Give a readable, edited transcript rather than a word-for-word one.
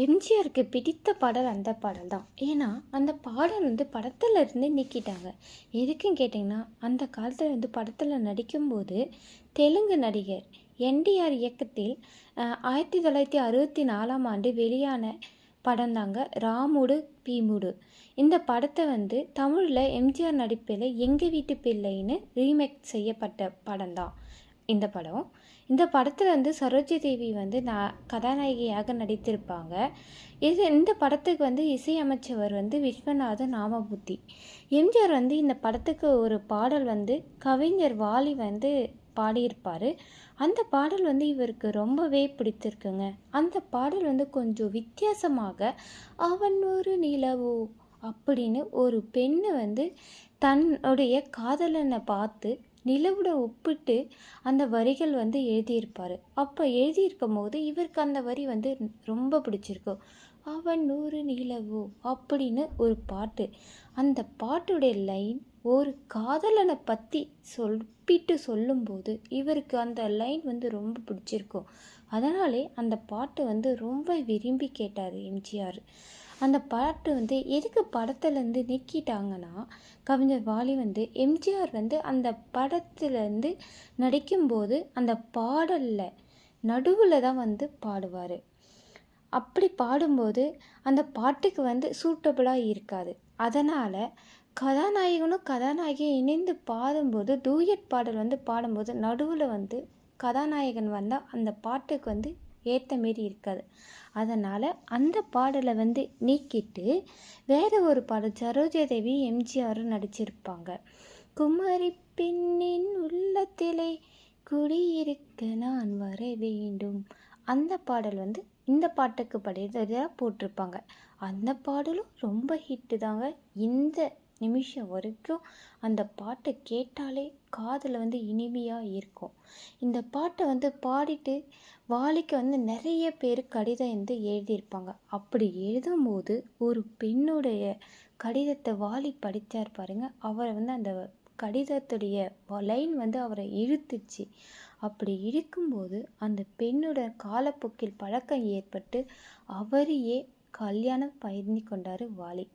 எம்ஜிஆருக்கு பிடித்த பாடல் அந்த பாடல் தான். ஏன்னா, அந்த பாடல் படத்துல இருந்து நீக்கிட்டாங்க. எதுக்குன்னு கேட்டிங்கன்னா, அந்த காலத்துல படத்துல நடிக்கும்போது, தெலுங்கு நடிகர் என்டிஆர் இயக்கத்தில் 1964ஆம் ஆண்டு வெளியான படம் தாங்க ராமுடு பீமுடு. இந்த படத்தை தமிழில் எம்ஜிஆர் நடிப்பில் எங்கள் வீட்டு பிள்ளைன்னு ரீமேக் செய்யப்பட்ட படம் தான் இந்த படம். இந்த படத்தில் சரோஜா தேவி கதாநாயகியாக நடித்திருப்பாங்க. இந்த படத்துக்கு இசையமைச்சவர் விஸ்வநாத நாமமூர்த்தி. எம்ஜிஆர் இந்த படத்துக்கு ஒரு பாடல் கவிஞர் வாலி பாடியிருப்பார். அந்த பாடல் இவருக்கு ரொம்பவே பிடித்திருக்குங்க. அந்த பாடல் கொஞ்சம் வித்தியாசமாக அவன் ஒரு நிலவோ அப்படின்னு ஒரு பெண்ணு தன்னுடைய காதலனை பார்த்து நிலவுட ஒப்பிட்டு அந்த வரிகள் எழுதியிருப்பார். அப்போ எழுதியிருக்கும் போது இவருக்கு அந்த வரி ரொம்ப பிடிச்சிருக்கும். அவன் ஒரு நிலவோ அப்படின்னு ஒரு பாட்டு. அந்த பாட்டுடைய லைன் ஒரு காதலனை பற்றி சொல்லிட்டு சொல்லும்போது இவருக்கு அந்த லைன் ரொம்ப பிடிச்சிருக்கும். அதனாலே அந்த பாட்டு ரொம்ப விரும்பி கேட்டார் எம்ஜிஆர். அந்த பாட்டு எதுக்கு படத்துலேருந்து நீக்கிட்டாங்கன்னா, கவிஞர் வாலி எம்ஜிஆர் அந்த படத்துலேருந்து நடிக்கும்போது அந்த பாடலில் நடுவில் தான் பாடுவார். அப்படி பாடும்போது அந்த பாட்டுக்கு சூட்டபுளாக இருக்காது. அதனால் கதாநாயகனும் கதாநாயகியும் இணைந்து பாடும்போது டூயட் பாடல் பாடும்போது நடுவில் கதாநாயகன் வந்தால் அந்த பாட்டுக்கு ஏற்ற மாரி இருக்காது. அதனால் அந்த பாடலை நீக்கிட்டு வேறு ஒரு பாடல் சரோஜா தேவி எம்ஜிஆரும் நடிச்சிருப்பாங்க. குமரி பெண்ணின் உள்ளத்திலே குடியிருக்க நான் வர வேண்டும். அந்த பாடல் இந்த பாட்டுக்கு படிதான் போட்டிருப்பாங்க. அந்த பாடலும் ரொம்ப ஹிட்டு தாங்க. இந்த நிமிஷம் வரைக்கும் அந்த பாட்டை கேட்டாலே காதில் இனிமையாக இருக்கும். இந்த பாட்டை பாடிட்டு வாலிக்கு நிறைய பேர் கடிதம் எழுதியிருப்பாங்க. அப்படி எழுதும்போது ஒரு பெண்ணுடைய கடிதத்தை வாலி படித்தார் பாருங்க. அவரை அந்த கடிதத்துடைய லைன் அவரை இழுத்துச்சு. அப்படி இருக்கும்போது அந்த பெண்ணோட காலப்போக்கில் பழக்கம் ஏற்பட்டு அவரையே கல்யாணம் பண்ணி கொண்டார் வாலி.